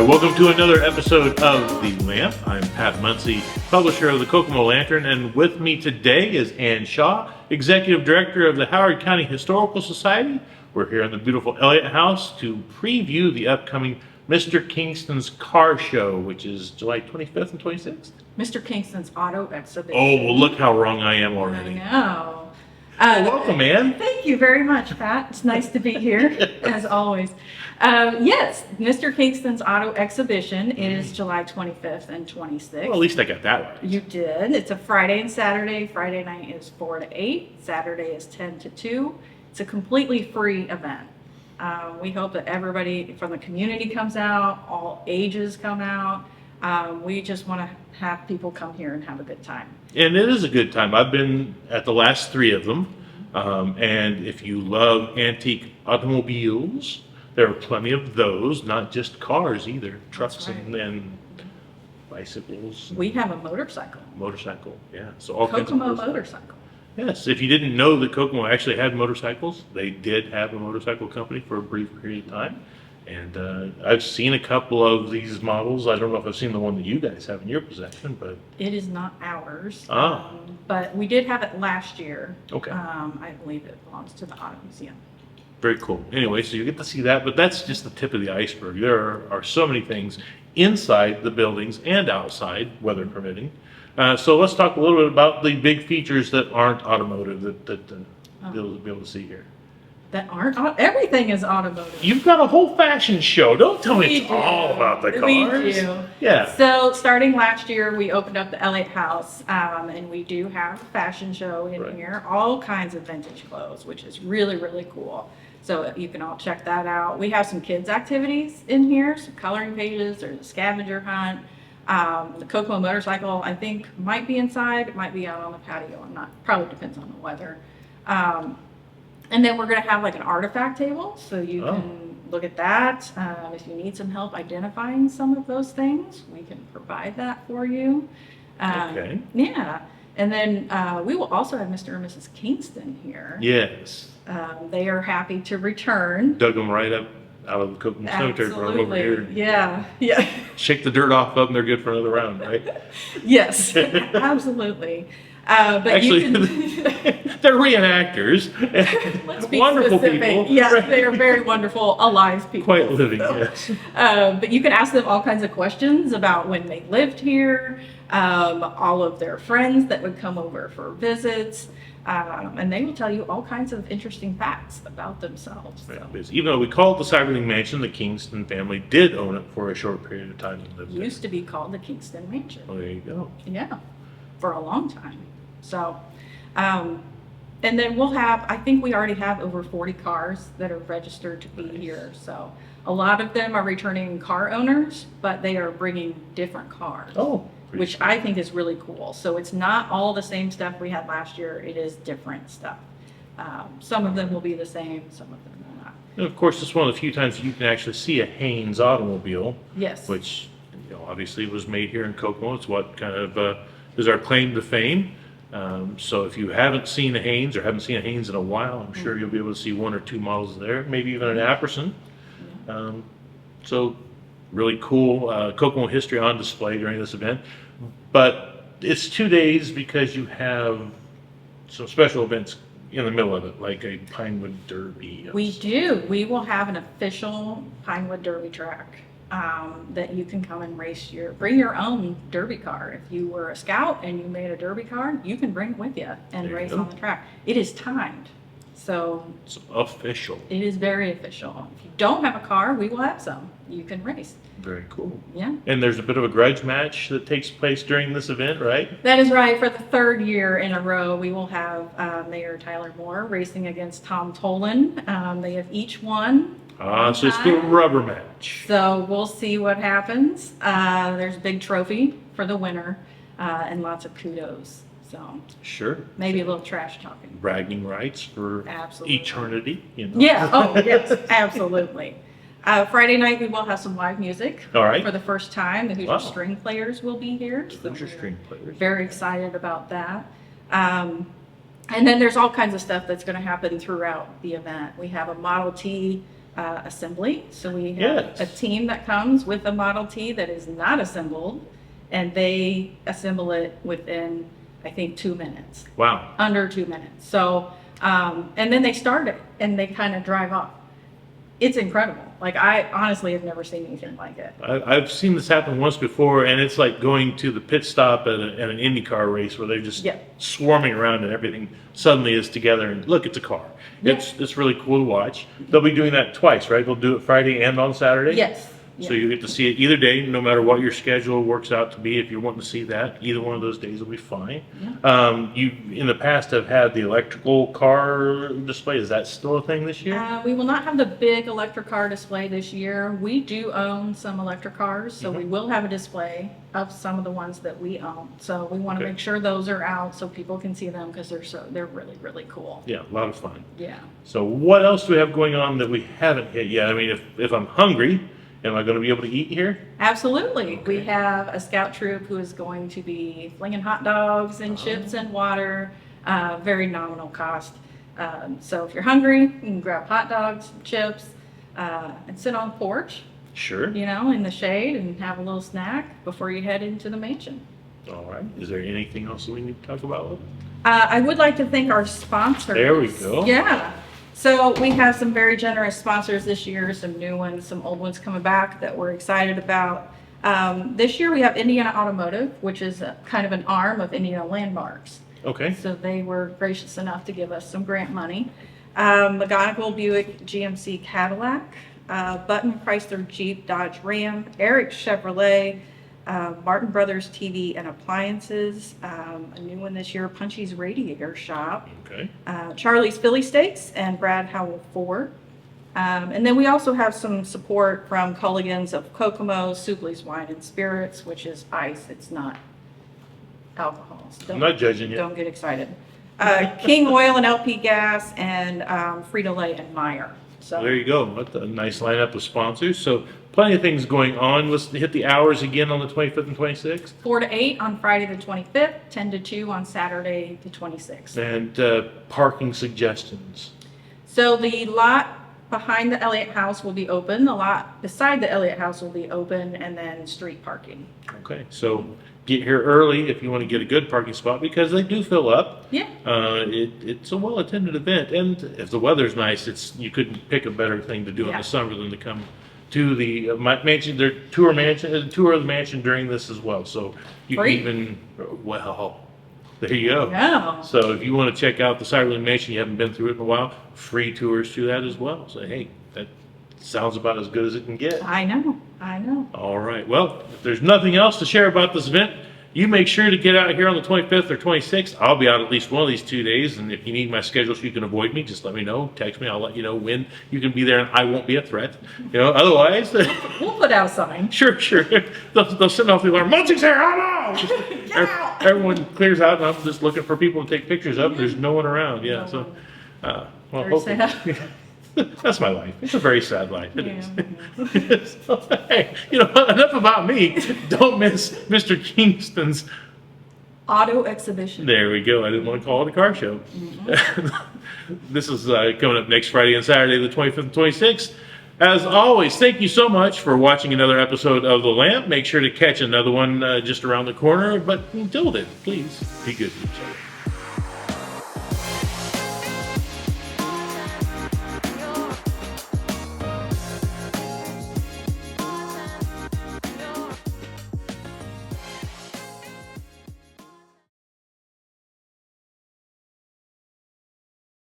welcome to another episode of The Lamp. I'm Pat Munsey, publisher of the Kokomo Lantern, and with me today is Ann Shaw, Executive Director of the Howard County Historical Society. We're here in the beautiful Elliott House to preview the upcoming Mr. Kingston's Car Show, which is July 25th and 26th. Mr. Kingston's Auto Exhibition. Oh, well, look how wrong I am already. I know. Well, welcome, Ann. Thank you very much, Pat. It's nice to be here, as always. Yes, Mr. Kingston's Auto Exhibition is July 25th and 26th. Well, at least I got that right. You did. It's a Friday and Saturday. Friday night is 4 to 8. Saturday is 10 to 2. It's a completely free event. We hope that everybody from the community comes out, all ages come out. We just want to have people come here and have a good time. And it is a good time. I've been at the last three of them. And if you love antique automobiles, there are plenty of those, not just cars either, trucks right. and bicycles. We have a motorcycle. Motorcycle, yeah. So all kinds of Kokomo motorcycles. motorcycle. Yes, if you didn't know that Kokomo actually had motorcycles, they did have a motorcycle company for a brief period of time. And I've seen a couple of these models. I don't know if I've seen the one that you guys have in your possession, but... It is not ours. Ah. But we did have it last year. Okay. I believe it belongs to the Auto Museum. Very cool. Anyway, so you get to see that, but that's just the tip of the iceberg. There are so many things inside the buildings and outside, weather permitting. So let's talk a little bit about the big features that aren't automotive that you'll be able to see here. That aren't, everything is automotive. You've got a whole fashion show. Don't tell me it's do. all about the cars. We do. Yeah. So starting last year, we opened up the Elliott House, and we do have a fashion show in Right. here, all kinds of vintage clothes, which is really, really cool. So you can all check that out. We have some kids activities in here, some coloring pages, there's a scavenger hunt. The Kokomo motorcycle, I think, might be inside, it might be out on the patio. I'm not, probably depends on the weather. And then we're going to have like an artifact table, so you can look at that. If you need some help identifying some of those things, we can provide that for you. Okay. Yeah. And then we will also have Mr. and Mrs. Kingston here. Yes. They are happy to return. Dug them right up out of the Kokomo Cemetery from over here. Yeah. Yeah. Shake the dirt off of them, they're good for another round, right? Yes, absolutely. But Actually, you can, they're reenactors. let's be Wonderful specific. people. Yeah, they are very wonderful, alive people. Quite living, So, yes. But you can ask them all kinds of questions about when they lived here, all of their friends that would come over for visits, and they will tell you all kinds of interesting facts about themselves. So. Right, because even though we call it the Cyberling Mansion, the Kingston family did own it for a short period of time. And lived there. Used to be called the Kingston Mansion. Oh, there you go. Yeah, for a long time. So, and then we'll have, I think we already have over 40 cars that are registered to be here. So a lot of them are returning car owners, but they are bringing different cars. Oh. Which I think is really cool. So it's not all the same stuff we had last year. It is different stuff. Some of them will be the same, some of them will not. And of course, it's one of the few times you can actually see a Haynes automobile. Yes. Which, obviously was made here in Kokomo. It's what kind of is our claim to fame. So if you haven't seen a Haynes or haven't seen a Haynes in a while, I'm sure you'll be able to see one or two models there, maybe even an Apperson. So really cool Kokomo history on display during this event. But it's 2 days because you have some special events in the middle of it, like a Pinewood Derby. We do. We will have an official Pinewood Derby track that you can come and bring your own Derby car. If you were a scout and you made a Derby car, you can bring it with you and race on the track. It is timed. So it's official. It is very official. If you don't have a car, we will have some. You can race. Very cool. Yeah. And there's a bit of a grudge match that takes place during this event, right? That is right. For the third year in a row, we will have Mayor Tyler Moore racing against Tom Tolan. They have each won. So it's the rubber match. So we'll see what happens. There's a big trophy for the winner and lots of kudos. So sure. Maybe a little trash talking. Bragging rights for Absolutely. Eternity. Yeah. Oh, yes. Absolutely. Friday night we will have some live music. All right. For the first time, the Hoosier Wow. string players will be here. The Hoosier string players. Very excited about that. And then there's all kinds of stuff that's going to happen throughout the event. We have a Model T assembly. So we have Yes. a team that comes with a Model T that is not assembled, and they assemble it within, I think, 2 minutes, Wow. under 2 minutes. So, and then they start it and they kind of drive off. It's incredible. Like, I honestly have never seen anything like it. I've seen this happen once before, and it's like going to the pit stop at an IndyCar race where they're just Yeah. swarming around and everything suddenly is together. And look, it's a car. Yeah. It's really cool to watch. They'll be doing that twice, right? They'll do it Friday and on Saturday. Yes. So Yeah. you get to see it either day, no matter what your schedule works out to be. If you're wanting to see that, either one of those days will be fine. You in the past have had the electrical car display. Is that still a thing this year? We will not have the big electric car display this year. We do own some electric cars, so we will have a display of some of the ones that we own. So we want to Okay. make sure those are out so people can see them because they're really, really cool. Yeah, a lot of fun. Yeah. So what else do we have going on that we haven't hit yet? I mean, if I'm hungry, am I going to be able to eat here? Absolutely. We Okay. have a scout troop who is going to be flinging hot dogs and chips and water, very nominal cost. So if you're hungry, you can grab hot dogs, chips, and sit on the porch, Sure. you know, in the shade and have a little snack before you head into the mansion. All right. Is there anything else that we need to talk about? I would like to thank our sponsors. There we go. Yeah. So we have some very generous sponsors this year, some new ones, some old ones coming back that we're excited about. This year we have Indiana Automotive, which is kind of an arm of Indiana Landmarks. Okay. So they were gracious enough to give us some grant money. McGonigal Buick GMC Cadillac, Button Chrysler Jeep Dodge Ram, Eric Chevrolet, Martin Brothers TV and Appliances, a new one this year, Punchy's Radiator Shop, Okay. Charlie's Philly Steaks, and Brad Howell Ford. And then we also have some support from Culligan's of Kokomo, Subley's Wine and Spirits, which is ice, it's not alcohol. So I'm not judging you. don't get excited. King Oil and LP Gas, and Frito-Lay and Meyer. So There you go. What a nice lineup of sponsors. So plenty of things going on. Let's hit the hours again on the 25th and 26th. 4 to 8 on Friday the 25th, 10 to 2 on Saturday the 26th. And parking suggestions. So the lot behind the Elliott House will be open, the lot beside the Elliott House will be open, and then street parking. Okay. So get here early if you want to get a good parking spot because they do fill up. Yeah. It's a well-attended event, and if the weather's nice, you couldn't pick a better thing to do in Yeah. the summer than to come to the mansion. Their tour of the mansion during this as well. So you Free. can even there you go. Yeah. So if you want to check out the Cyberland Mansion, you haven't been through it in a while, free tours to that as well. So hey, that sounds about as good as it can get. I know. All right. Well, if there's nothing else to share about this event, you make sure to get out here on the 25th or 26th. I'll be out at least one of these 2 days, and if you need my schedule so you can avoid me, just let me know. Text me. I'll let you know when you can be there, and I won't be a threat. You know, otherwise, We'll put out a sign. sure. They'll send off the alarm. Munsey's here. Oh no! Get out! Everyone clears out, and I'm just looking for people to take pictures of. There's no one around. Yeah. No So, one. well, Very hopefully. sad. That's my life. It's a very sad life. It Yeah. is. So, hey, enough about me. Don't miss Mr. Kingstons. Auto Exhibition. There we go. I didn't want to call it a car show. This is coming up next Friday and Saturday, the 25th and 26th. As always, thank you so much for watching another episode of The Lamp. Make sure to catch another one just around the corner. But until then, please be good to each other.